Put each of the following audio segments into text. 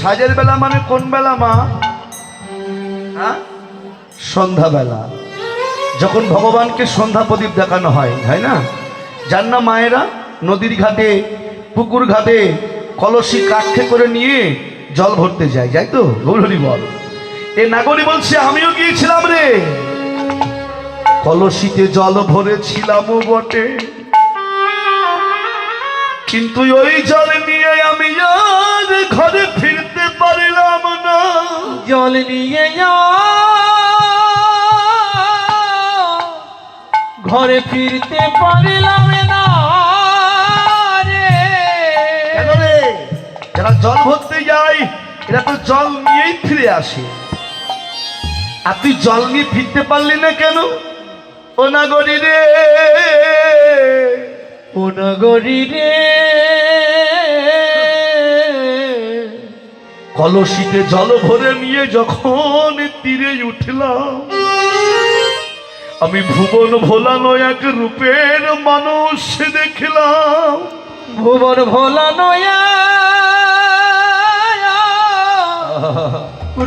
সাজের বেলা মানে কোন বেলা মা? হ্যাঁ, সন্ধ্যাবেলা, যখন ভগবানকে সন্ধ্যা প্রদীপ দেখানো হয়, তাই না? যার না মায়েরা নদীর ঘাটে, পুকুর ঘাটে কলসি কাঠে করে নিয়ে জল ভরতে যায়, যাই তো? গৌরী বল। এ নাগরী বলছে আমিও গিয়েছিলাম রে, কলসিতে জল ভরেছিলাম বটে, কিন্তু ওই জল নিয়ে আমি আর ঘরে ফিরতে পারলাম না। জল নিয়ে ঘরে ফিরতে পারলাম না রে। কেন রে? যারা জল ভরতে যায় এরা তো জল নিয়েই ফিরে আসে, আর তুই জল নিয়ে ফিরতে পারলি না কেন? ও নাগরী রে, ও নগরী রে, কলসিতে জল ভরে নিয়ে যখন তীরে উঠলাম, আমি ভুবন ভোলানো এক রূপের মানুষ দেখলাম। ভুবন ভোলা নয়া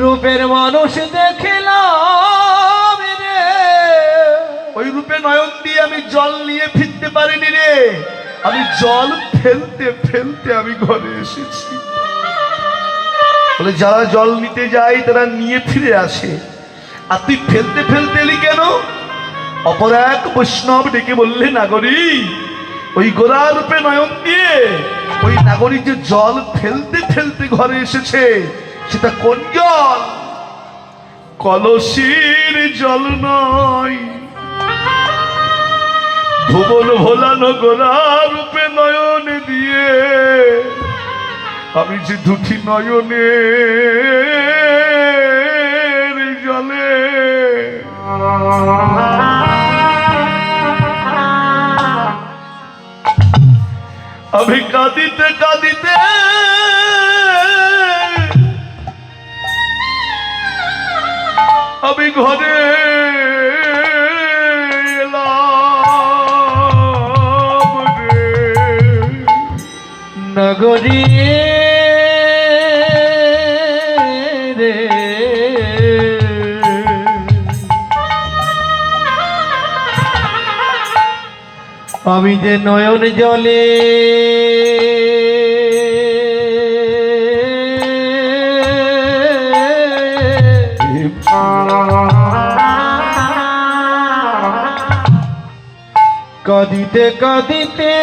রূপের মানুষ দেখলাম রে। ওই রূপে নয়ন দিয়ে আমি জল নিয়ে ফিরতে পারিনি রে, আমি জল ফেলতে ফেলতে আমি ঘরে এসেছি। বলে যারা জল নিতে যায় তারা নিয়ে ফিরে আসে, আর তুই ফেলতে ফেলতে এলি কেন? অপর এক বৈষ্ণব ডেকে বললে নাগরী, ওই গোরা রূপে নয়ন দিয়ে ওই নাগরী যে জল ফেলতে ফেলতে ঘরে এসেছে, সেটা কোন জল? কলসির জল নয়, ভুবন ভোলানো গোরা রূপে নয়ন দিয়ে আমি যে দুটি নয়নে জলে আমি কাঁদিতে কাঁদিতে আমি ঘরে এলাম রে। নগরী রে, আমি যে নয়ন জলে কাঁদিতে কাঁদিতে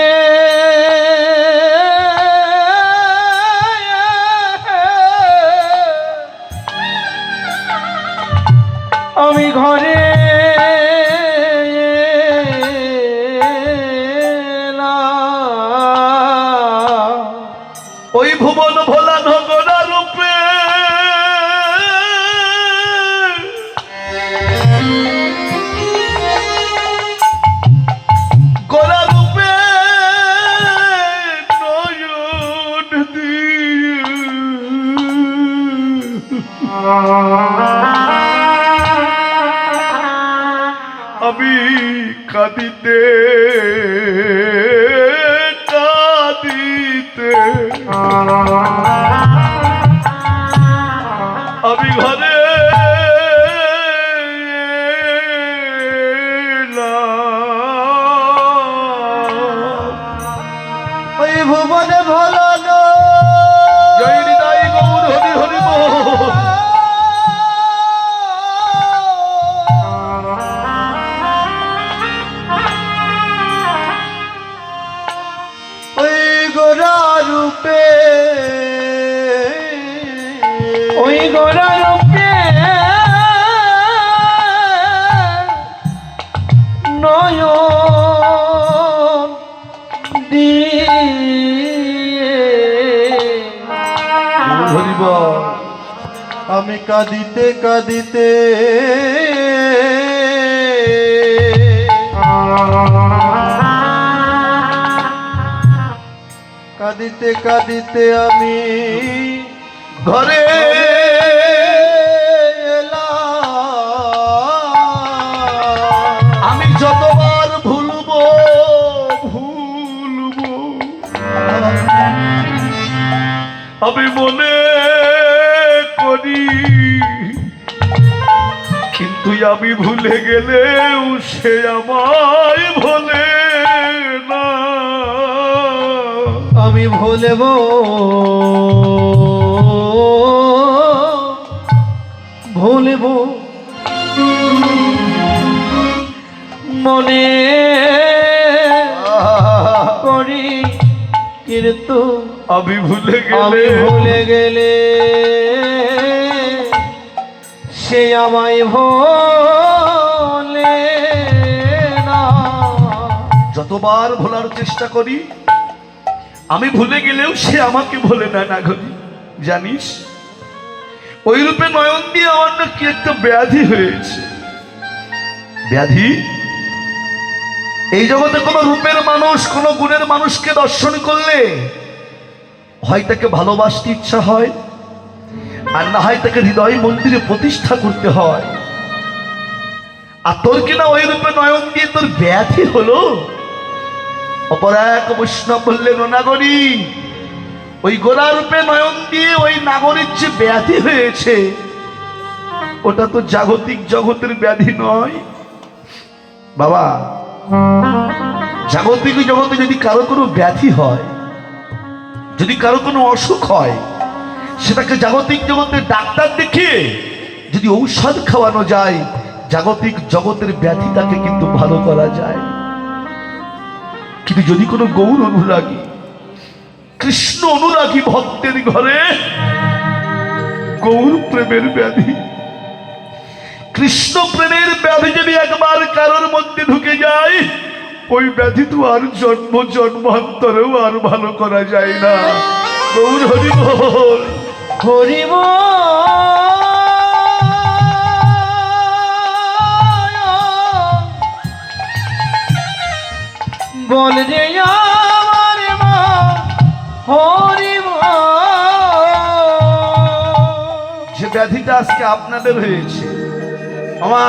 আমি ঘরে এলাম। ওই ভুবন ভোলানো গোরা রূপে গোরা রূপে নয়ন দিয়ে আমি কাঁদিতে কাঁদিতে আমি ঘরে ওই ভুবনে ভোলানো জয় হৃদয় গৌর হরি হরি বল। ওই গোরা রূপে, ওই গোরা রূপে নয়ন দিয়ে হরি বল। আমি কাঁদিতে কাঁদিতে কাঁদিতে কাঁদিতে আমি ঘরে এলাম। আমি যতবার ভুলবো ভুলবো, আমি মনে আমি ভুলে গেলেও সে আমায় ভোলে না। আমি ভুলব ভুলব মনে করি, কিন্তু আমি ভুলে আমি গেলে ভুলে গেলে সে আমায় ভোলে না। যতবার ভোলার চেষ্টা করি আমি ভুলে গেলেও সে আমাকে ভোলে না। না ঘরি জানিস, ওই রূপে নয়ন দিয়ে আমার না কি একটা ব্যাধি হয়েছে। ব্যাধি, এই জগতে কোন রূপের মানুষ, কোন গুণের মানুষকে দর্শন করলে হয় তাকে ভালোবাসতে ইচ্ছা হয়, আর না হয় তাকে হৃদয় মন্দিরে প্রতিষ্ঠা করতে হয়। আর তোর কিনা ওই রূপে নয়ন দিয়ে তোর ব্যাধি হলো। অপর এক বৈষ্ণব বললেন, ও নাগরী, ওই গোরা রূপে নয়ন দিয়ে ওই নাগরীর যে ব্যাধি হয়েছে ওটা তো জাগতিক জগতের ব্যাধি নয় বাবা। জাগতিক জগতে যদি কারো কোনো ব্যাধি হয়, যদি কারো কোনো অসুখ হয়, সেটাকে জাগতিক জগতের ডাক্তার দেখিয়ে যদি ঔষধ খাওয়ানো যায়, জাগতিক জগতের ব্যাধিটাকে কিন্তু ভালো করা যায়। কিন্তু যদি কোনো গৌর অনুরাগী, কৃষ্ণ অনুরাগী ভক্তের ঘরে গৌর প্রেমের ব্যাধি, কৃষ্ণ প্রেমের ব্যাধি যদি একবার কারোর মধ্যে ঢুকে যায়, ওই ব্যাধি তো আর জন্ম জন্মান্তরেও আর ভালো করা যায় না। গৌর হরি বল, হরি বল রে আমার মা, হরি যে ব্যাধিটা আজকে আপনাদের হয়েছে আমা,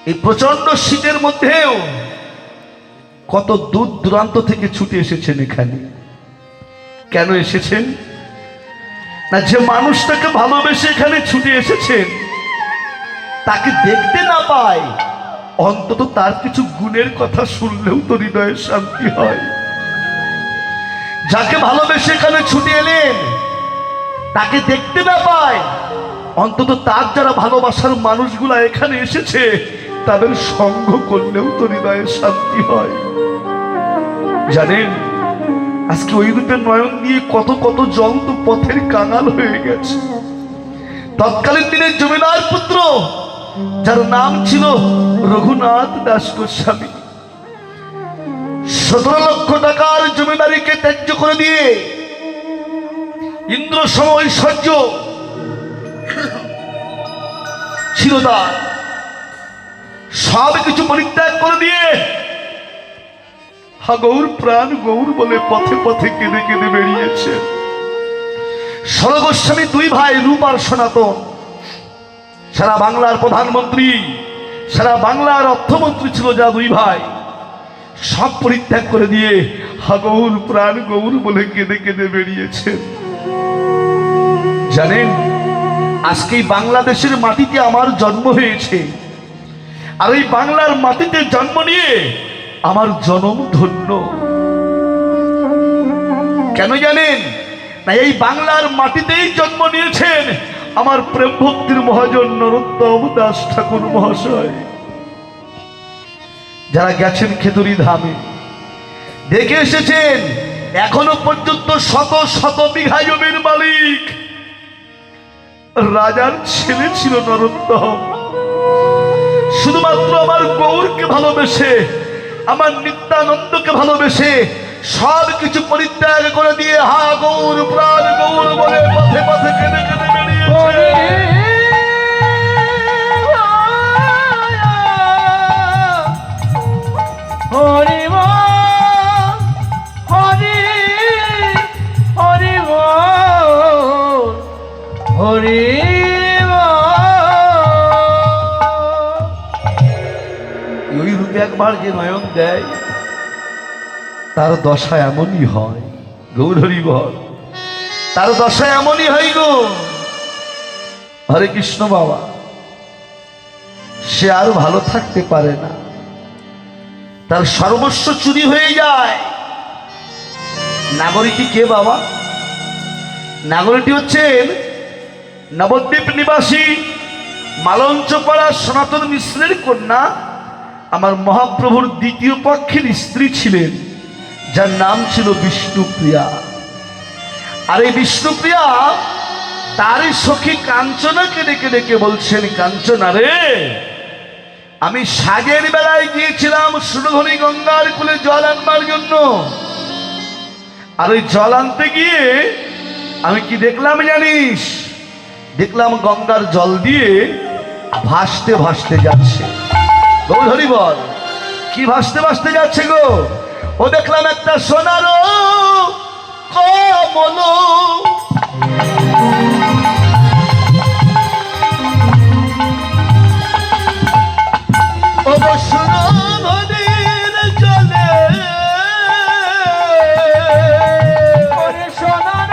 এই প্রচন্ড শীতের মধ্যেও কত দূর দূরান্ত থেকে ছুটে এসেছেন এখানে। কেন এসেছেন? না, যে মানুষটাকে ভালোবেসে এখানে ছুটে এসেছেন তাকে দেখতে না পায়, অন্তত তার কিছু গুণের কথা শুনলেও তো হৃদয়ের শান্তি হয়। যাকে ভালোবেসে এখানে ছুটে এলেন তাকে দেখতে না পায়, অন্তত তার যারা ভালোবাসার মানুষগুলা এখানে এসেছে তাদের সঙ্গ করলেও তো হৃদয়ের শান্তি হয়। জানেন, আজকে ওই রূপে নয়ন দিয়ে কত কত জল তো পথের কাঙাল হয়ে গেছে। তৎকালীন দিনের জমিদার পুত্র যার নাম ছিল রঘুনাথ দাস গোস্বামী, 17 লক্ষ টাকার জমিদারিকে ত্যায্য করে দিয়ে ইন্দ্র সম ঐশ্বর্য ছিল তার, সব কিছু পরিত্যাগ করে দিয়ে হা গৌর প্রাণ গৌর বলে পথে পথে কেঁদে কেঁদে বেরিয়েছে। সরগোস্বামী দুই ভাই রূপ আর সনাতন, সারা বাংলার প্রধানমন্ত্রী, সারা বাংলার অর্থমন্ত্রী ছিল যা দুই ভাই, সব পরিত্যাগ করে দিয়ে হা গৌর প্রাণ গৌর বলে কেঁদে কেঁদে বেরিয়েছে। জানেন, আজকে বাংলাদেশের মাটিতে আমার জন্ম হয়েছে, আর এই বাংলার মাটিতে জন্ম নিয়ে আমার জনম ধন্য। কেন জানেন? না, এই বাংলার মাটিতেই জন্ম নিয়েছেন আমার প্রেম ভক্তির মহাজন নরোত্তম দাস ঠাকুর মহাশয়, যারা গেছেন খেতুরি ধামে, দেখে এসেছেন এখনো পর্যন্ত শত শত বিঘা জমির মালিক রাজার ছেলে ছিল নরোত্তম। শুধুমাত্র আমার গৌরকে ভালোবেসে, আমার নিত্যানন্দকে ভালোবেসে সব কিছু পরিত্যাগ করে দিয়ে হা গৌর প্রাণ গৌর বলে পথে পথে কেঁদে কেঁদে বেরিয়েছে। হরি হরি হরি হরি ওই রূপে একবার যে নয়ন দেয় তার দশা এমনই হয়। গৌর হরি বল, তার দশা এমনই হয় গো। হরে কৃষ্ণ বাবা। সে আর ভালো থাকতে পারে না, তার সর্বস্ব চুরি হয়ে যায়। নাগরীটি কে বাবা? নাগরীটি হচ্ছেন নবদ্বীপ নিবাসী মালঞ্চপাড়া সনাতন মিশ্রের কন্যা, আমার মহাপ্রভুর দ্বিতীয় পক্ষের স্ত্রী ছিলেন, যার নাম ছিল বিষ্ণুপ্রিয়া। আর এই বিষ্ণুপ্রিয়া তারই সখী কাঞ্চনাকে ডেকে ডেকে বলছেন, কাঞ্চনা রে, আমি সাগের বেলায় গিয়েছিলাম সুরধনী গঙ্গার কূলে জল আনবার জন্য। আর ওই জল আনতে গিয়ে আমি কি দেখলাম জানিস? দেখলাম গঙ্গার জল দিয়ে ভাসতে ভাসতে যাচ্ছে। গৌরহরি বল, কি ভাসতে ভাসতে যাচ্ছে গো? ও দেখলাম একটা সোনার কমল, ও সুরধনীর জলে ওরে সোনার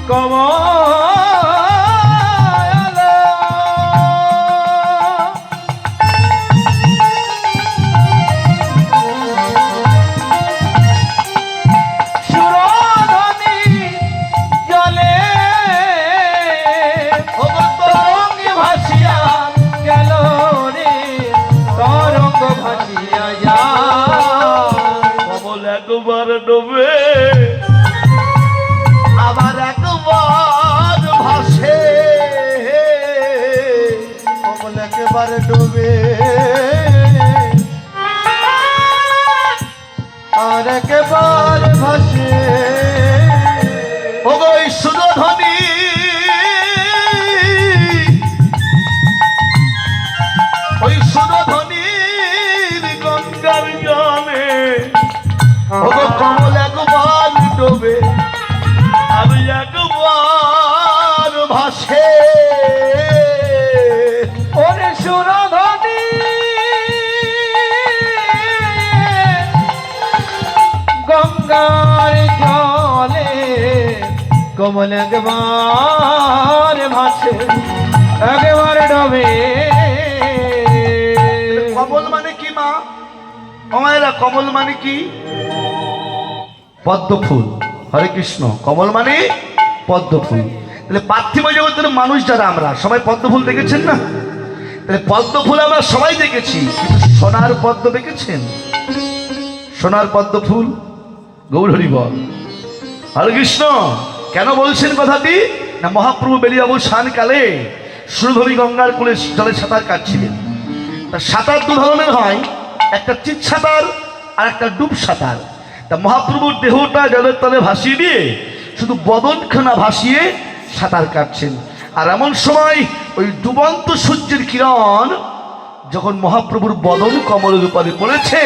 কমল, সুরধনী জলে তরঙ্গ ভাসিয়া গেল রে, তরঙ্গ ভাসিয়া যায়। কমল একবার ডোবে আবার একবার ভাসে, কমল একেবারে ডোবে আর একেবার ভাসে। ও গো এই সুরধনী, ওই সুরধনীর গঙ্গার জলে ও গো কমল একবার ডোবে আর একবার ভাসে। ওরে সুরধনী গঙ্গার জলে কমল একবার ভাসে, একবার ডবে। কমল মানে কি মা? আমায়রা কমল মানে কি? পদ্ম ফুল। হরে কৃষ্ণ। কমল মানে পদ্ম ফুল। তাহলে পার্থিব জগতের মানুষ যারা আমরা সবাই পদ্ম ফুল দেখেছেন না? তাহলে পদ্ম ফুল আমরা সবাই দেখেছি, কিন্তু সোনার পদ্ম দেখেছেন? সোনার পদ্ম ফুল? গৌরহরি বল। হরে কৃষ্ণ। কেন বলছেন কথাটি? না, মহাপ্রভু বেরিয়াবু স্নানকালে সুরধনী গঙ্গার কূলে জলে সাঁতার কাটছিলেন। তা সাঁতার দু ধরনের হয়, একটা চিৎ সাঁতার আর একটা ডুব সাঁতার। তা মহাপ্রভুর দেহটা জলের তলে ভাসিয়ে দিয়ে শুধু বদনখানা ভাসিয়ে সাঁতার কাটছেন। আর এমন সময় ওই ডুবন্ত সূর্যের কিরণ যখন মহাপ্রভুর বদন কমলের উপরে পড়েছে,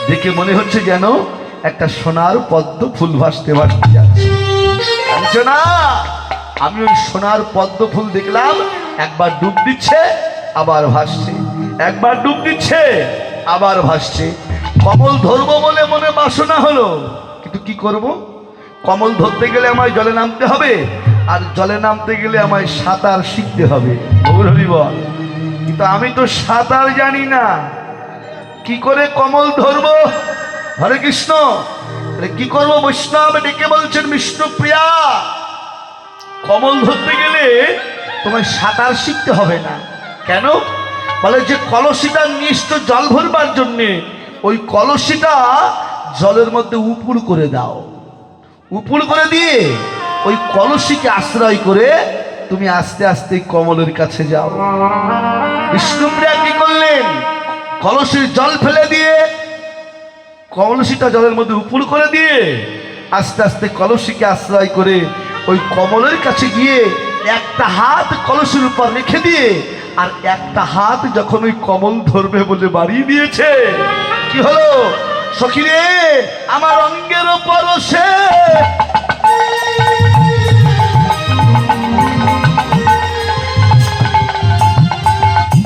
দেখে মনে হচ্ছে যেন একটা সোনার পদ্ম ফুল ভাসতে ভাসতে যাচ্ছে। কাঞ্চনা, আমি ওই সোনার পদ্ম ফুল দেখলাম, একবার ডুব দিচ্ছে আবার ভাসছে, একবার ডুব দিচ্ছে আবার ভাসছে। কমল ধরবো বলে মনে বাসনা হলো, কিন্তু কি করব? কমল ধরতে গেলে আমায় জলে নামতে হবে, আর জলে নামতে গেলে আমায় সাঁতার শিখতে হবে। গৌরহরি বল। কিন্তু আমি তো সাঁতার জানি না, কি করে কমল ধরবো? হরে কৃষ্ণ। কি করবো? বৈষ্ণব ডেকে বলছেন, বিষ্ণুপ্রিয়া, কমল ধরতে গেলে তোমায় সাঁতার শিখতে হবে না। কেন? বলে যে কলসিটা নিষ্ঠ জল ভরবার জন্যে ওই কলসিটা জলের মধ্যে উপুড় করে দাও, উপুড় করে দিয়ে ওই কলসিকে আশ্রয় করে তুমি আস্তে আস্তে কমলের কাছে যাও। বিষ্ণুপ্রিয়া কি করলেন? কলসির জল ফেলে দিয়ে কলসিটা জলের মধ্যে উপুড় করে দিয়ে আস্তে আস্তে কলসিকে আশ্রয় করে ওই কমলের কাছে গিয়ে একটা হাত কলসির উপর রেখে দিয়ে আর একটা হাত যখন ওই কমল ধরবে বলে বাড়িয়ে দিয়েছে, কি হলো? সখী রে, আমার অঙ্গের পরশে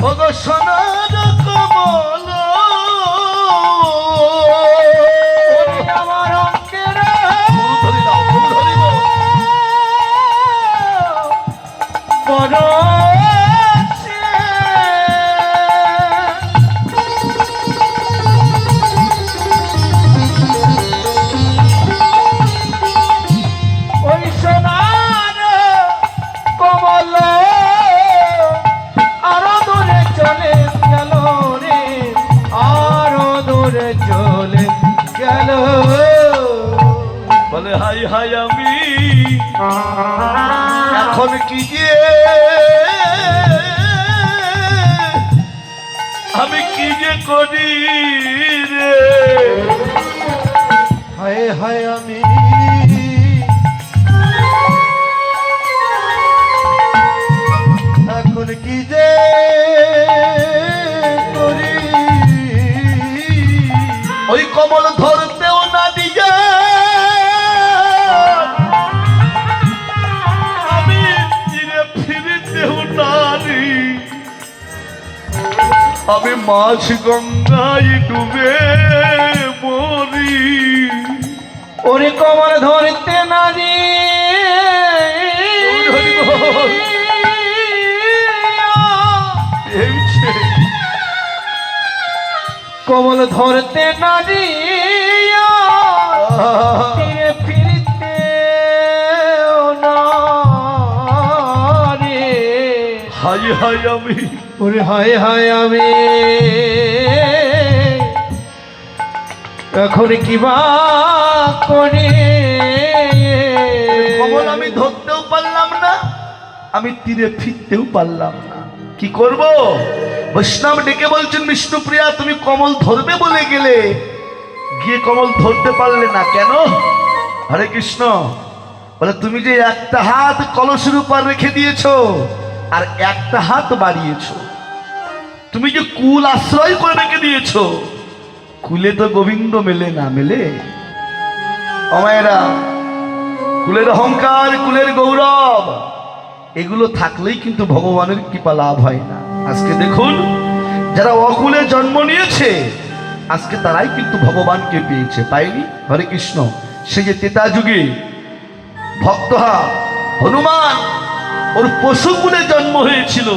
ওগো সোনার কমল, আমার অঙ্কের ধরে দাও, ধরিব ছেড়ে চলে গেল। বলে হাই হাই আমি এখন কি যে আমি কি যে করি রে, হায় হায় আমি এখন কি যে করি। ওই কমল ধরতেও না দিয়ে আমি ফিরে ফিরিতেও নারি, আমি মাছ গঙ্গায় ডুবে মরি। ওরে কমল ধরতে নারী কমল ধরতে নারী ফিরে ফিরতে নারী। হাই হাই আমি ওরে হায় হায় আমি এখন কি বা করি। কমল আমি ধরতেও পারলাম না, আমি তীরে ফিরতেও পারলাম না, কি করব? বৈষ্ণব ডেকে বলছেন বিষ্ণুপ্রিয়া তুমি কমল ধরবে বলে গেলে, গিয়ে কমল ধরতে পারলে না কেন? হরে কৃষ্ণ। বলে তুমি যে একটা হাত কলসের উপর রেখে দিয়েছো আর একটা হাত বাড়িয়েছো, তুমি যে কুল আশ্রয় করে রেখে দিয়েছো, কুলে তো গোবিন্দ মেলে না, মেলে অমায়েরা। কুলের অহংকার, কুলের গৌরব, এগুলো থাকলেই কিন্তু ভগবানের কৃপা লাভ হয় না। আজকে দেখুন যারা অকুলে জন্ম নিয়েছে আজকে তারাই কিন্তু ভগবানকে পেয়েছে, পায়নি? হরে কৃষ্ণ। সে যে ত্রেতা যুগে ভক্তহা হনুমান ওর পশুকুলে জন্ম হয়েছিল,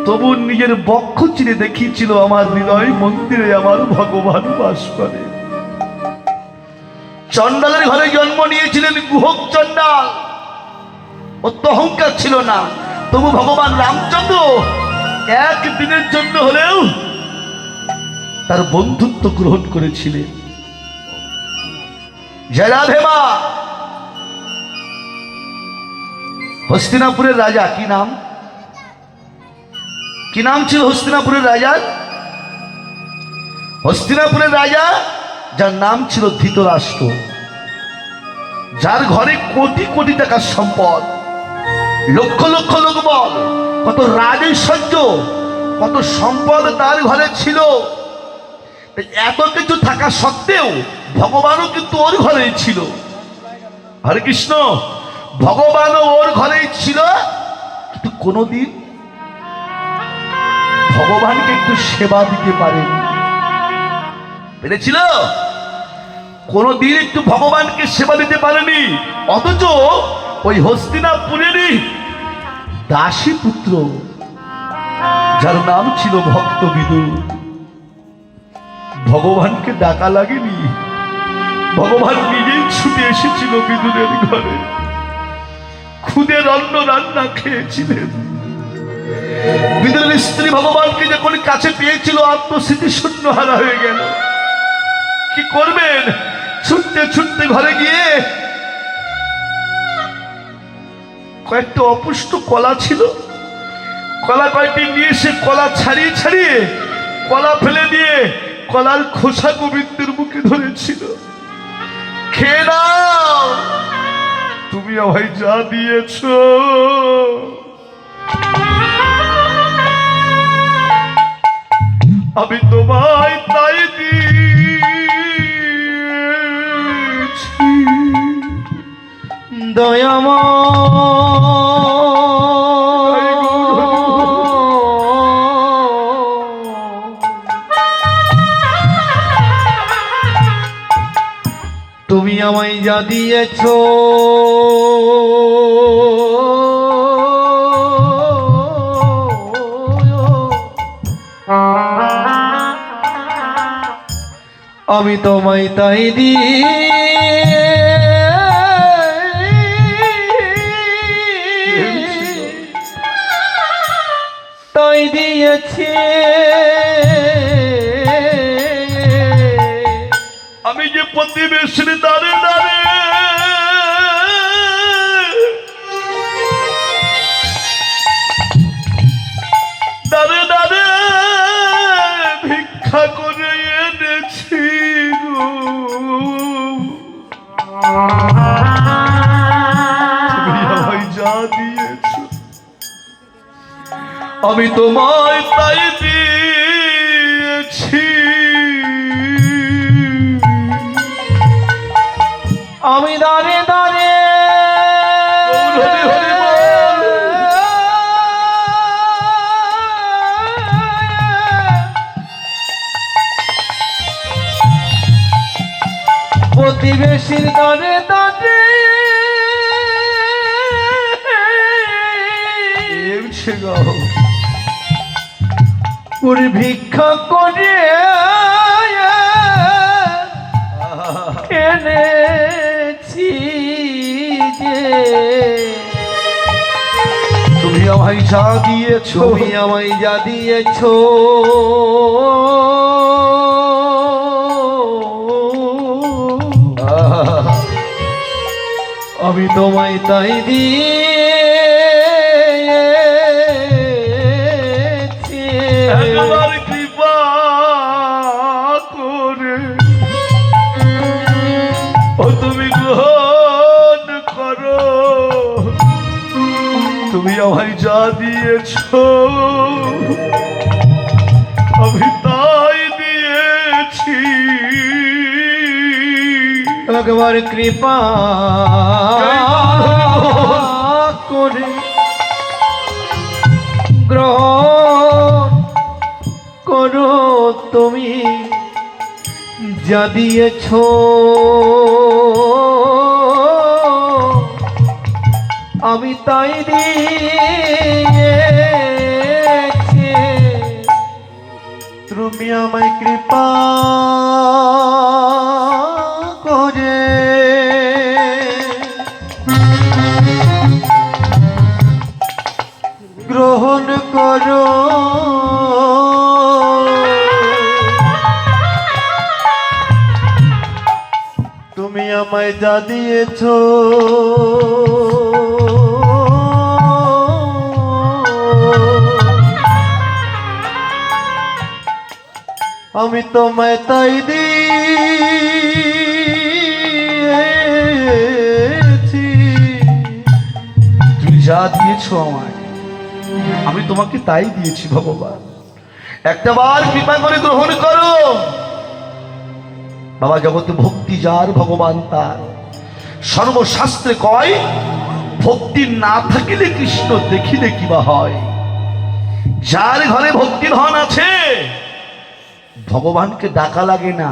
তবু নিজের বক্ষ চিরে দেখিয়েছিল আমার হৃদয় মন্দিরে আমার ভগবান বাস করে। চণ্ডালের ঘরে জন্ম নিয়েছিলেন গুহক চণ্ডাল, ওর তো অহংকার ছিল না, তবু ভগবান রামচন্দ্র একদিনের জন্য হলেও তার বন্ধুত্ব গ্রহণ করেছিলেন। জয়রাধেমা হস্তিনাপুরের রাজা, কি নাম, কি নাম ছিল হস্তিনাপুরের রাজার? হস্তিনাপুরের রাজা যার নাম ছিল ধৃতরাষ্ট্র, যার ঘরে কোটি কোটি টাকার সম্পদ, লক্ষ লক্ষ লোকবল, কত রাজৈশ্বর্য, কত সম্পদ তার ঘরে ছিল। এত কিছু থাকা সত্ত্বেও ভগবানও কিন্তু ওর ঘরেই ছিল। হরে কৃষ্ণ। ভগবানও ওর ঘরেই ছিল, কিন্তু কোনোদিন ভগবানকে একটু সেবা দিতে পারেন, পেরেছিল? কোনদিন একটু ভগবানকে সেবা দিতে পারেনি। অথচ ওই হস্তিনাপুরেরই দাসী পুত্র যার নাম ছিল ভক্ত বিদুর, ভগবানকে ডাকা লাগেনি, ভগবান নিজেই ছুটে এসেছিল বিদুরের ঘরে, খুদের অন্ন রান্না খেয়েছিলেন। বিদুরের স্ত্রী ভগবানকে যখন কাছে পেয়েছিল আত্মস্মৃতি শূন্য হারা হয়ে গেল। কি করবেন? ছুটতে ছুটতে ঘরে গিয়ে কয়েকটা অপুষ্ট কলা ছিল, কলা কয়েকটি নিয়ে সে কলা ছাড়িয়ে ছাড়িয়ে কলা ফেলে দিয়ে কলার খোসা গোবিন্দের মুখে ধরেছিল। খেয়ে নাও, তুমি আমায় যা দিয়েছ আমি তোমায় তাই দিয়েছি। তুমি আমায় যা দিয়েছ আমি তোমায় তাই তাই দিয়েছি। আমি যে প্রতিবেশীর দ্বারে দ্বারে দ্বারে দ্বারে ভিক্ষা করে এনেছি গো, তুমি আমায় যা দিয়েছ আমি তোমায় তাই দিয়েছি। আমি দাঁড়ে দাঁড়ে হরি হরি বল। প্রতিবেশীর দাঁড়ে দাঁড়ে এমছে গাও ওর ভিক্ষা করে এনেছি যে তুমি আমায় যা দিয়েছ তুমি আমায় যা দিয়েছ আমি তোমায় তাই দিয়েছি। একবার কৃপা করে ও তুমি গ্রহণ করো, তুমি আমায় যা দিয়েছ আমি তাই দিয়েছি। একবার কৃপা করে গ্রহণ করো, তুমি যা দিয়েছ আমি তাই দিয়েছি। তুমি আমায় কৃপা করে গ্রহণ করো, তুমি আমায় যা দিয়েছ আমি তোমায় তাই দিয়েছি। তুমি যা দিয়েছ আমায় আমি তোমাকে তাই দিয়েছি ভগবান, একটা বার কৃপা করে গ্রহণ করো। বাবা জগতে ভক্তি যার ভগবান তার, সর্বশাস্ত্রে কয় ভক্তি না থাকিলে কৃষ্ণ দেখিলে কিবা হয়। যার ঘরে ভক্তির ধন আছে ভগবানকে ডাকা লাগে না,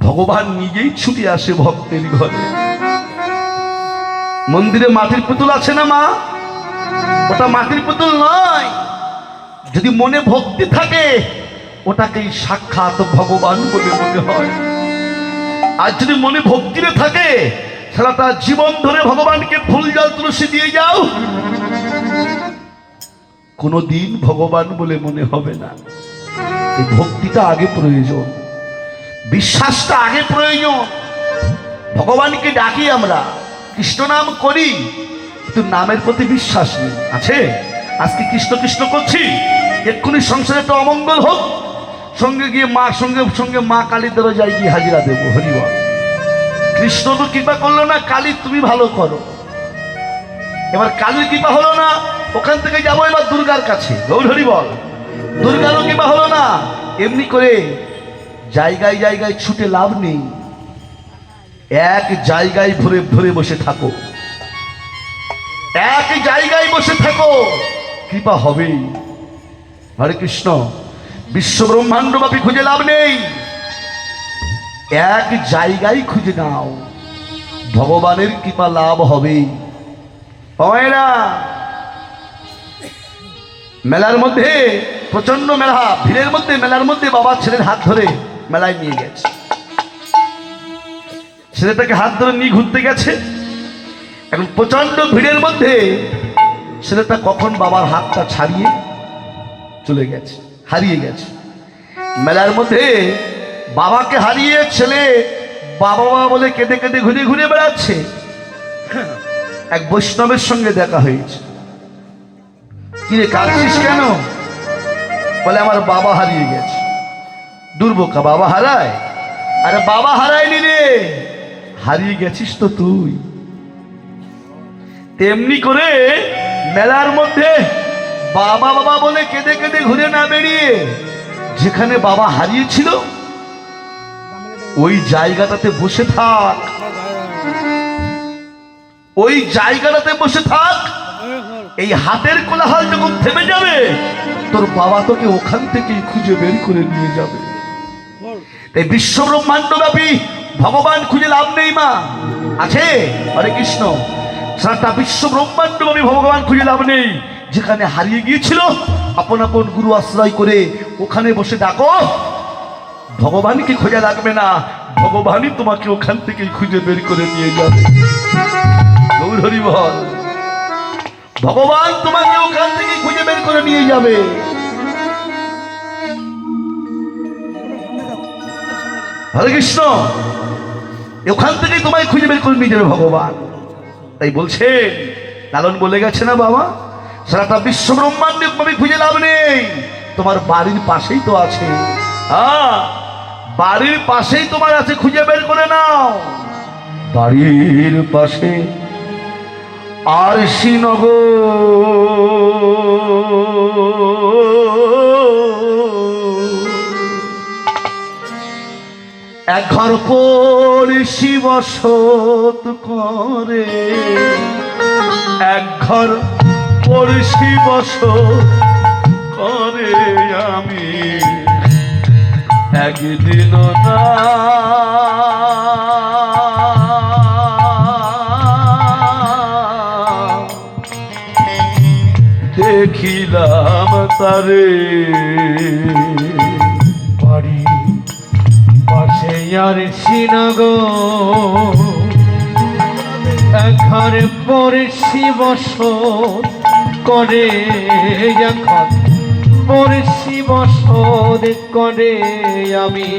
ভগবান নিজেই ছুটে আসে ভক্তের ঘরে। মন্দিরে মাটির পুতুল আছে না মা, ওটা মাটির পুতুল নয়, যদি মনে ভক্তি থাকে ওটাকেই সাক্ষাৎ ভগবান বলে মনে হয়। আর যদি মনে ভক্তি না থাকে সারাটা জীবন ধরে ভগবানকে ফুল জল তুলসী দিয়ে যাও, কোনোদিন ভগবান বলে মনে হবে না। এই ভক্তিটা আগে প্রয়োজন, বিশ্বাসটা আগে প্রয়োজন। ভগবানকে ডাকি আমরা, কৃষ্ণ নাম করি, কিন্তু নামের প্রতি বিশ্বাস নেই। আছে আজকে কৃষ্ণ কৃষ্ণ করছি, এক্ষুনি সংসারে একটা অমঙ্গল হোক, সঙ্গে গিয়ে মা সঙ্গে সঙ্গে মা কালীর দরজায় গিয়ে হাজিরা দেবো। হরিবল। কৃষ্ণ তো কৃপা করলো না, কালী তুমি ভালো করো। এবার কালীর কৃপা হলো না, ওখান থেকে যাবো এবার দুর্গার কাছে। গৌর হরিবল। দুর্গারও কৃপা হলো না, এমনি করে জায়গায় জায়গায় ছুটে লাভ নেই, এক জায়গায় ধরে ধরে বসে থাকো, এক জায়গায় বসে থাকো, কৃপা হবেই। হরে কৃষ্ণ। বিশ্ব ব্রহ্মাণ্ড ব্যাপী খুঁজে লাভ নেই, এক জায়গায় খুঁজে নাও, ভগবানের কৃপা লাভ হবেই। পাওয়াইরা মেলার মধ্যে প্রচন্ড মেলা, ভিড়ের মধ্যে মেলার মধ্যে বাবা ছেলের হাত ধরে মেলায় নিয়ে গেছে। ছেলেটাকে হাত ধরে নিয়ে ঘুরতে গেছে। এখন প্রচন্ড ভিড়ের মধ্যে ছেলেটা কখন বাবার হাতটা ছাড়িয়ে চলে গেছে, হারিয়ে গেছে। মেলার মধ্যে বাবাকে হারিয়ে ছেলে বাবা বাবা বলে কেঁদে কেঁদে ঘুরে ঘুরে বেড়াচ্ছে। এক বৈষ্ণবের সঙ্গে দেখা হয়েছে। কিরে কাঁদছিস কেন? বলে আমার বাবা হারিয়ে গেছে। দুর্বোকা, বাবা হারায়? আরে বাবা হারায়নি রে, হারিয়ে গেছিস তো তুই। তেমনি করে মেলার মধ্যে বাবা বাবা বলে কেঁদে কেঁদে ঘুরে না বেরিয়ে যেখানে বাবা হারিয়েছিল ওই জায়গাটাতে বসে থাক, ওই জায়গাটাতে বসে থাক। এই হাতের কোলাহল যখন থেমে যাবে তোর বাবা তোকে ওখান থেকেই খুঁজে বের করে নিয়ে যাবে। তাই বিশ্ব ব্রহ্মাণ্ডব্যাপী ভগবান খুঁজে লাভ নেই মা, আছে হরে কৃষ্ণ। সারাটা বিশ্ব ব্রহ্মাণ্ডব্যাপী ভগবান খুঁজে লাভ নেই। যেখানে হারিয়ে গিয়েছিল আপন আপন গুরু আশ্রয় করে ওখানে বসে ডাকো, ভগবানকে খোঁজা লাগবে না, ভগবানই তোমাকে ওখান থেকেই খুঁজে বের করে নিয়ে যাবে। গৌর হরি বল। ভগবান তোমাকে ওখান থেকে খুঁজে বের করে নিয়ে যাবে। হরে কৃষ্ণ, ওখান থেকে তোমায় খুঁজে বের করে নিয়ে যাবে ভগবান। তাই বলছেন লালন বলে গেছে না বাবা, সারাটা বিশ্ব ব্রহ্মাণ্ডে তুমি খুঁজে লাভ নেই, তোমার বাড়ির পাশেই তো আছে। বাড়ির পাশেই তোমার আছে, খুঁজে বের করে নাও। বাড়ির পাশে আর শ্রীনগর, এক ঘর পড়শি বসত করে, এক ঘর পড়শি বসত করে, আমি একদিন না দেখিলাম তারে। বাড়ি পাশে আর শ্রীনগর, ঘরে পড়শি বসত করে, এখন পড়শি বসত করে, আমি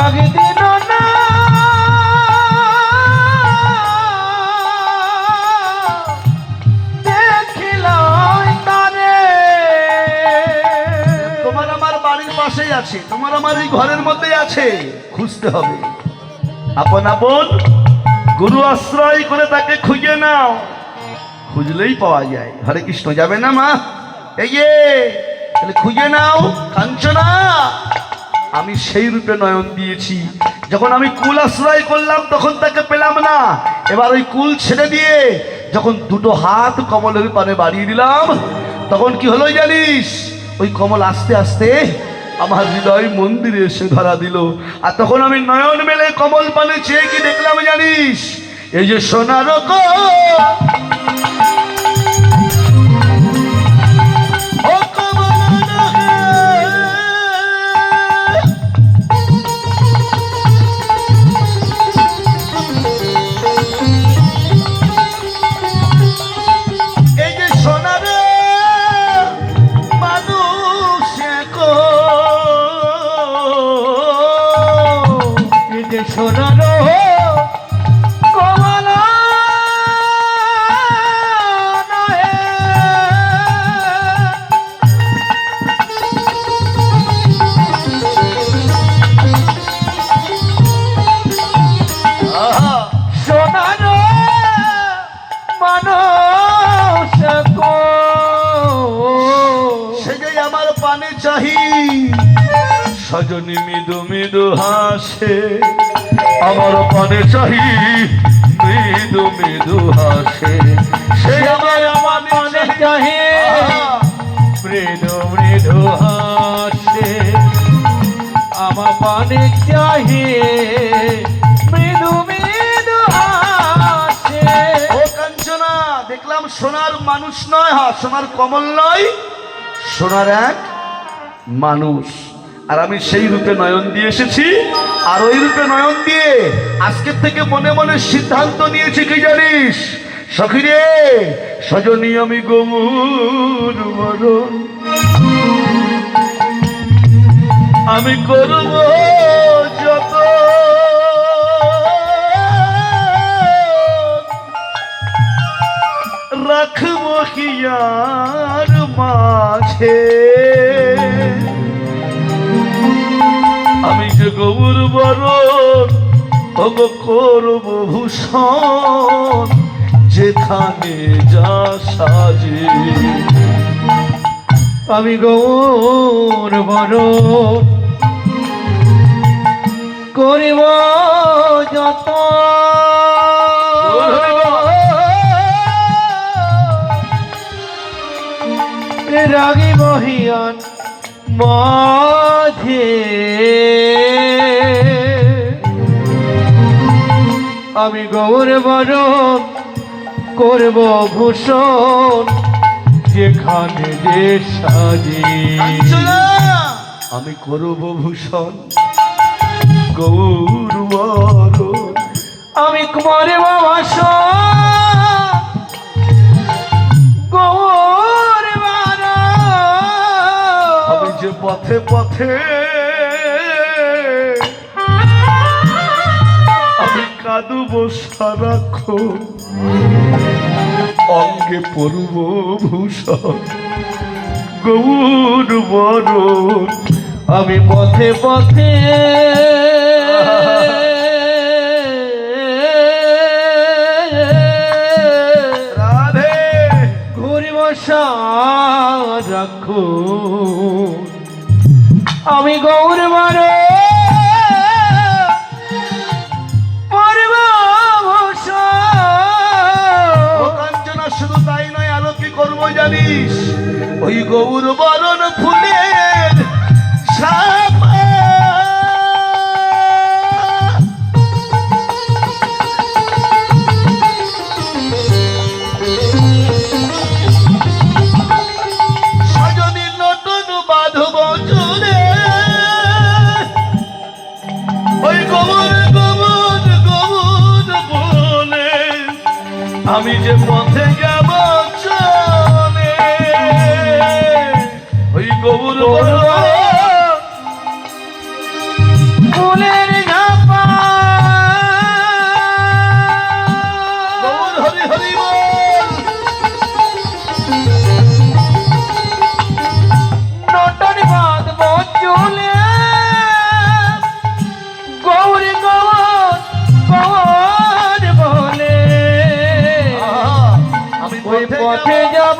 একদিন না দেখিলাম তারে। তোমার আমার বাড়ির পাশেই আছে, তোমার আমার এই ঘরের মধ্যেই আছে, খুঁজতে হবে। আপন আপন গুরু আশ্রয় করে তাকে খুঁজে নাও, খুঁজলেই পাওয়া যায়। হরে কৃষ্ণ, যাবে না মা? এই যে তাহলে খুঁজে নাও কাঞ্চনা। আমি সেই রূপে নয়ন দিয়েছি। যখন আমি কুল আশ্রয় করলাম তখন তাকে পেলাম না, এবার ওই কুল ছেড়ে দিয়ে যখন দুটো হাত কমলের পানে বাড়িয়ে দিলাম তখন কি হলো জানিস? ওই কমল আস্তে আস্তে আমার হৃদয় মন্দিরে এসে ধরা দিল। আর তখন আমি নয়ন মেলে কমল পানে চেয়ে কি দেখলাম জানিস? এই যে সোনার সোনারো কমলা নহে, সোনারো মানুষ সে যে আমার পানে চাহি, সজনী মৃদু মৃদু হাসে, আমার পানে চাহি মৃদু মৃদু হাসে, সে আমার পানে চাহি মৃদু মৃদু হাসে, আমার পানে চাহি মৃদু মৃদু হাসে। ও কাঞ্চনা, দেখলাম সোনার মানুষ নয়, সোনার কমল নয়, সোনার এক মানুষ। আর আমি সেই রূপে নয়ন দিয়ে এসেছি। আর ওই রূপে নয়ন দিয়ে আজকের থেকে মনে মনে সিদ্ধান্ত নিয়েছি কি জানিস সখী রে? সজনী আমি গৌর বরণ আমি করব যত রাখব হিয়ার মাঝে আমি যে গৌর বরণ করব ভূষণ যেখানে যা সাজে আমি গৌর বরণ করিব যত রাগিব হিয়ান মাঝে আমি গৌর বরণ করব ভূষণ যেখানে যে সাজে আমি করব ভূষণ গৌর বরণ আমি কুমারে বাবাস গৌর বরণ আমি যে পথে পথে আমি কাঁদব সারাক্ষণ অঙ্গে পরব ভূষণ গৌর বরণ আমি পথে পথে রাধে ঘুরিব রাখো আমি গৌর বরণ শুধু তাই নয় আরো কি করবো জানিস ওই গৌর বরণ ফুলের ছাপা সজনী নতুন বাঁধব চুলে ওই গৌর গৌর গৌর বলে আমি যে পথে যাব চলে ওই গৌর ফুলের ঝাপা গৌর হরি হরি বল নটন বাঁধ চুলে গৌর গৌর গৌর বলে আমি ওই পথে যাব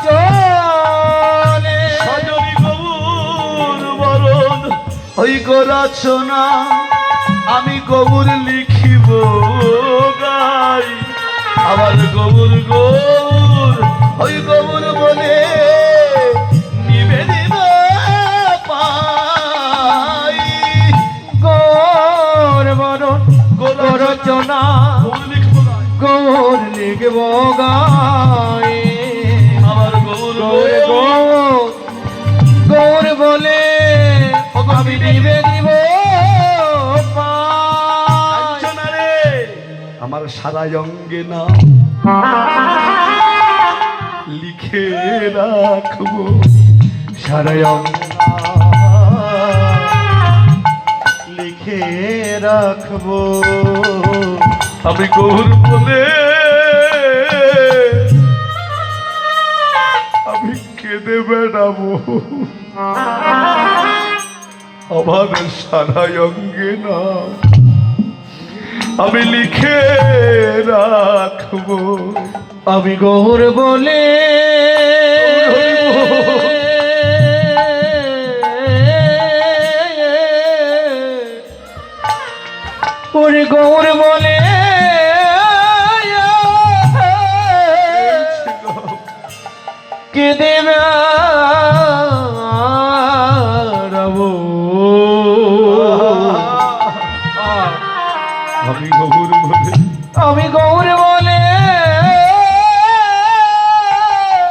চলে সজনী গৌর বরণ ওই গো রচনা আমি গৌর লিখিব গাই আবার গৌর গৌর ওই গৌর বলে নিবেদিব পাই গৌর বরণ গৌর রচনা গৌর লিখব গাই গৌর লিখব গায়ে আবার গৌর গৌর গৌর গৌর বলে আমি নিবেদিব কাঞ্চনা রে আমার সারা অঙ্গে না লিখে রাখবো সারা অঙ্গ লিখে রাখবো আমি গৌর বলে আমি কেঁদে বেড়াবো আমার সারা অঙ্গে না আমি লিখে রাখবো আমি গৌর বলে ওরে গৌর বলে কে দেবে আমি গৌর বলে আমি গৌর বলে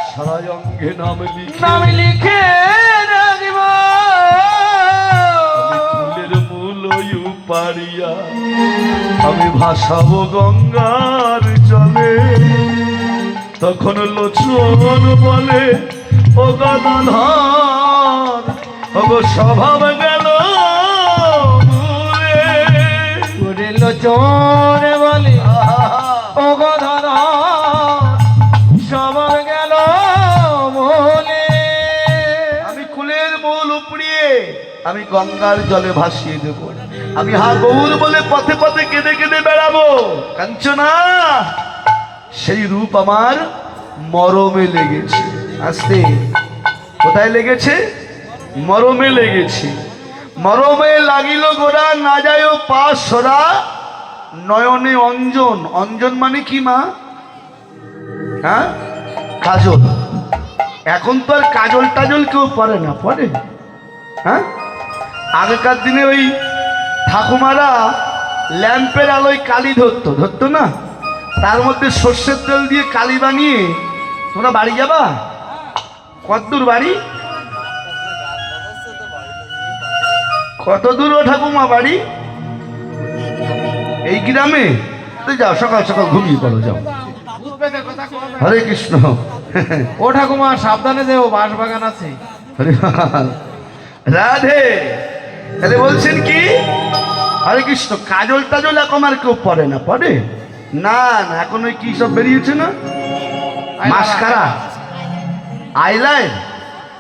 সারা অঙ্গে নাম লিখে রাখব আমি ফুলের মূল পারিয়া আমি ভাসাবো গঙ্গার জলে তখন লোচন বলে ও গদাধর ও গো স্বভাব গেল নিষ্ঠুর বলে আহা! ও গধর সব গেল বলে আমি কুলের মূল উপড়িয়ে আমি গঙ্গার জলে ভাসিয়ে দেব। আমি হা গৌর বলে পথে পথে কেঁদে কেঁদে বেড়াবো। কাঞ্চনা, সেই রূপ আমার মরমে লেগেছে। আস্তে, কোথায় লেগেছে? মরমে লেগেছে। মরমে লাগিল গোড়া, না যায় পা সরা, নয়নে অঞ্জন। অঞ্জন মানে কি মা? হ্যাঁ, কাজল। এখন তো আর কাজল টাজল কেউ পরে না, পরে? হ্যাঁ, আগেকার দিনে ওই ঠাকুমারা ল্যাম্পের আলোয় কালি ধরতো না, তার মধ্যে সর্ষের তেল দিয়ে কালি বানিয়ে। তোমরা বাড়ি যাবা? কতদূর বাড়ি? কত দূর ও ঠাকুমা বাড়ি? এই গ্রামে? তো যাও, সকাল সকাল ঘুমিয়ে পড়ো, যাও। হরে কৃষ্ণ। ও ঠাকুমা সাবধানে যেও, বাঁশ বাগান আছে। হরে বল। রাধে। তাহলে বলছেন কি? হরে কৃষ্ণ। কাজল টাজল এখন আর কেউ পরে না, পরে না? না, এখন ওই কি সব বেরিয়েছে না, মাস্কারা, আইলাইন।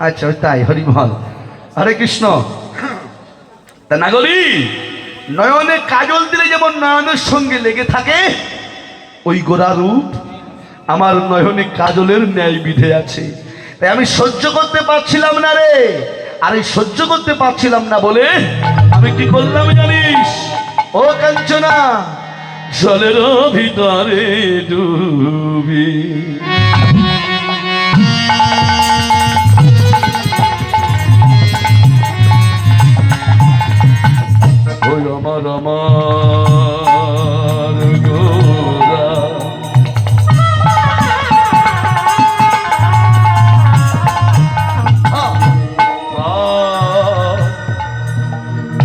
আচ্ছা, ওই তাই। হরি বল। হরে কৃষ্ণ। তা নাগরি, নয়নে কাজল দিলে যেমন নয়নের সঙ্গে লেগে থাকে, ওই গোরা রূপ আমার নয়নে কাজলের ন্যায় বিধে আছে। তাই আমি সহ্য করতে পারছিলাম না রে। আর এই সহ্য করতে পারছিলাম না বলে আমি কি করলাম জানিস? ও কাঞ্চনা, জলের ভিতরে ডুবি ওই আমার আমার গোরা,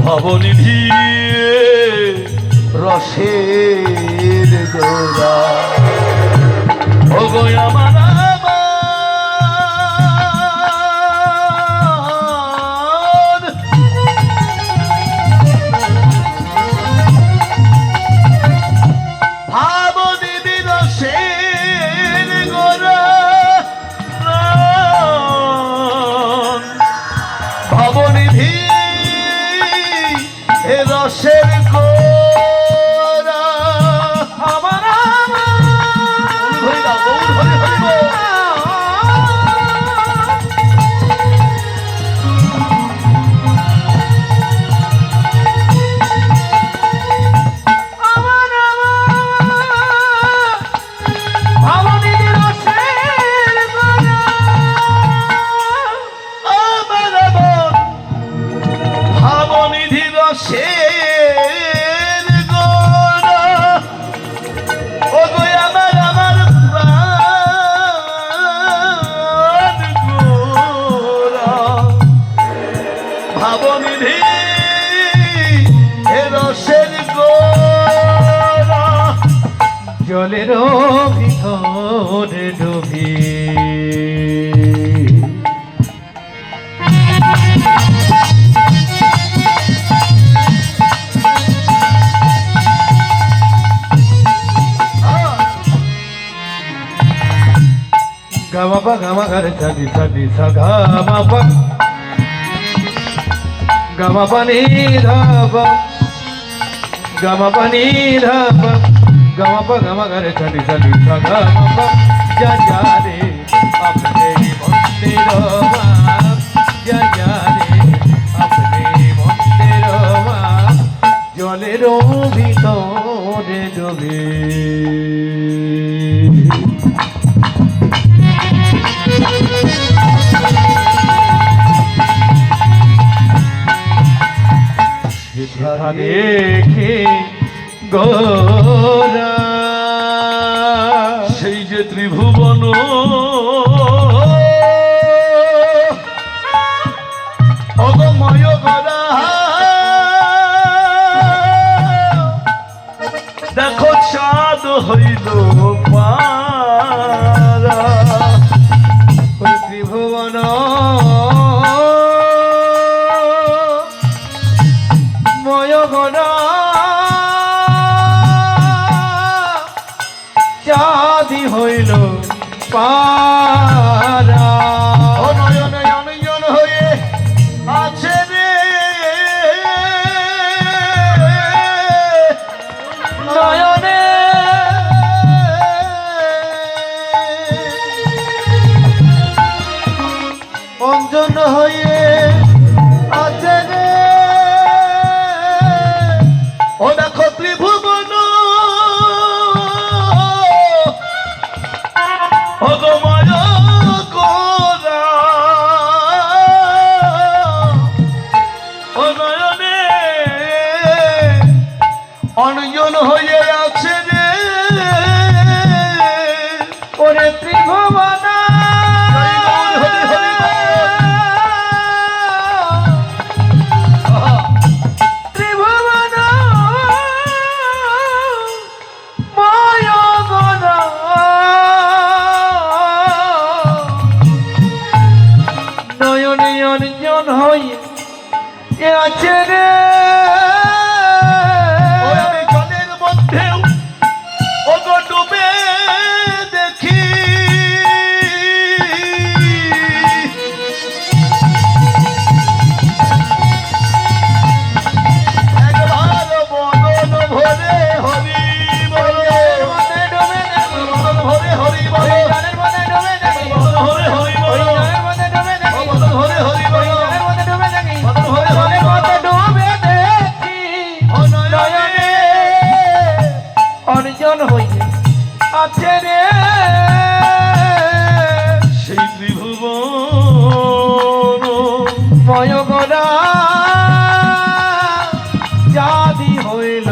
ভবনিধি রসের গোরা, ও গো আমার আমার, ভাবনিধি রসের গোরা, ভবনিধি রসের গোরা, আমার হরি দাও, গৌর হরি হরি বল। আমার আমার ভাবনিধি রসের গোরা, ও গো আমার আমার প্রাণ গোরা, ভাবনিধি রসের গোরা, জলের ভিতরে ডুবি গামা পা গামা ঘরে সাদি সাদি সা গামা পা গামা পানি ধাপ গামা পানি ধাপ গামা পা গামা ঘরে সাদি সাদি সা গামা পা যা যা রে আপনে মন্দির যা যা রে আপনে মন্দির জলের ভিতরে ডুবে দেখে গোরা সেই যে ত্রিভুবন অগময় গড়া, দেখো চাঁদ হইল পারা, ত্রিভুবন ময় গড়া হইল পারা নয়নে অনয়ন হয়ে আছে রে নয়নে অঞ্জন হয়ে আছে রে ও দেখো ত্রিভুবন ও গো মায়া গোরা ও নয়নে অনয়ন হয়ে আছে রে ওরে ত্রিভুবনা হরি হরি ত্রিভুবন মায়া গনা নয়নে অঞ্জন হই আছে রে ওই আমি জলের মধ্যেও ও গো ডুবে দেখি একবার বদন ভরে হরি বলো বদন ভরে হরি বলো বদন ভরে হরি বলো বদন ভরে হরি বলো বদন ভরে হরি বলো ও নয়নে অর্জন হইছে আছে রে সেই ত্রিভুবন ময়গরা জাদি হইল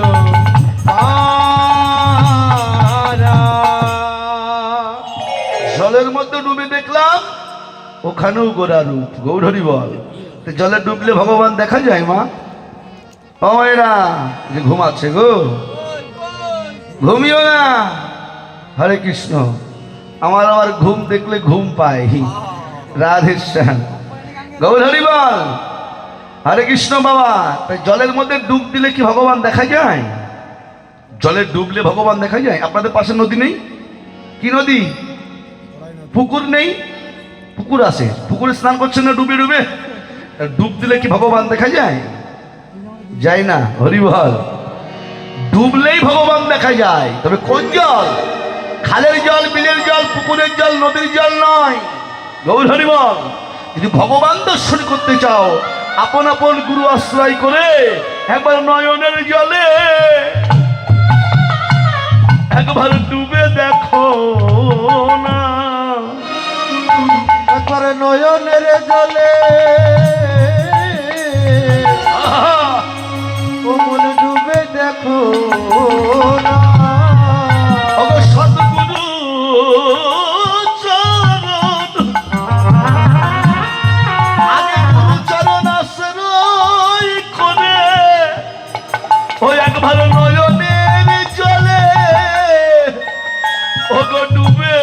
পারা জলের মধ্যে ডুবে দেখলাম ওখানেও গোরা রূপ গৌরহরি বল তো জলে ডুবলে ভগবান দেখা যায় মা ও মায়েরা যে ঘুমাচ্ছে গো ঘুমিও না হরে কৃষ্ণ আমার ঘুম দেখলে ঘুম পায় রাধেশ্যাম গৌরহরি বল হরে কৃষ্ণ বাবা তাই জলের মধ্যে ডুব দিলে কি ভগবান দেখা যায় জলে ডুবলে ভগবান দেখা যায় আপনাদের পাশে নদী নেই কি নদী পুকুর নেই পুকুর আছে পুকুরে স্নান করছেন না ডুবে ডুবে ডুব দিলে কি ভগবান দেখা যায় যায় না হরি বল ডুবলেই ভগবান দেখা যায় তবে কোন জল খালের জল বিলের জল পুকুরের জল নদীর জল নয় গৌর হরি বল যদি ভগবান দর্শন করতে চাও আপন আপন গুরু আশ্রয় করে একবার নয়নের জলে একবার ডুবে দেখো না একবার নয়নের জলে আহা! কোমল ডুবে দেখো না ওগো সদ্গুরু চরণ আগে গুরু চরণ আশ্রয় করে ওই একবার নয়নের জলে ওগো ডুবে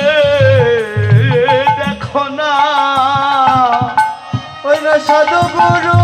দেখো না ওই না সদগুরু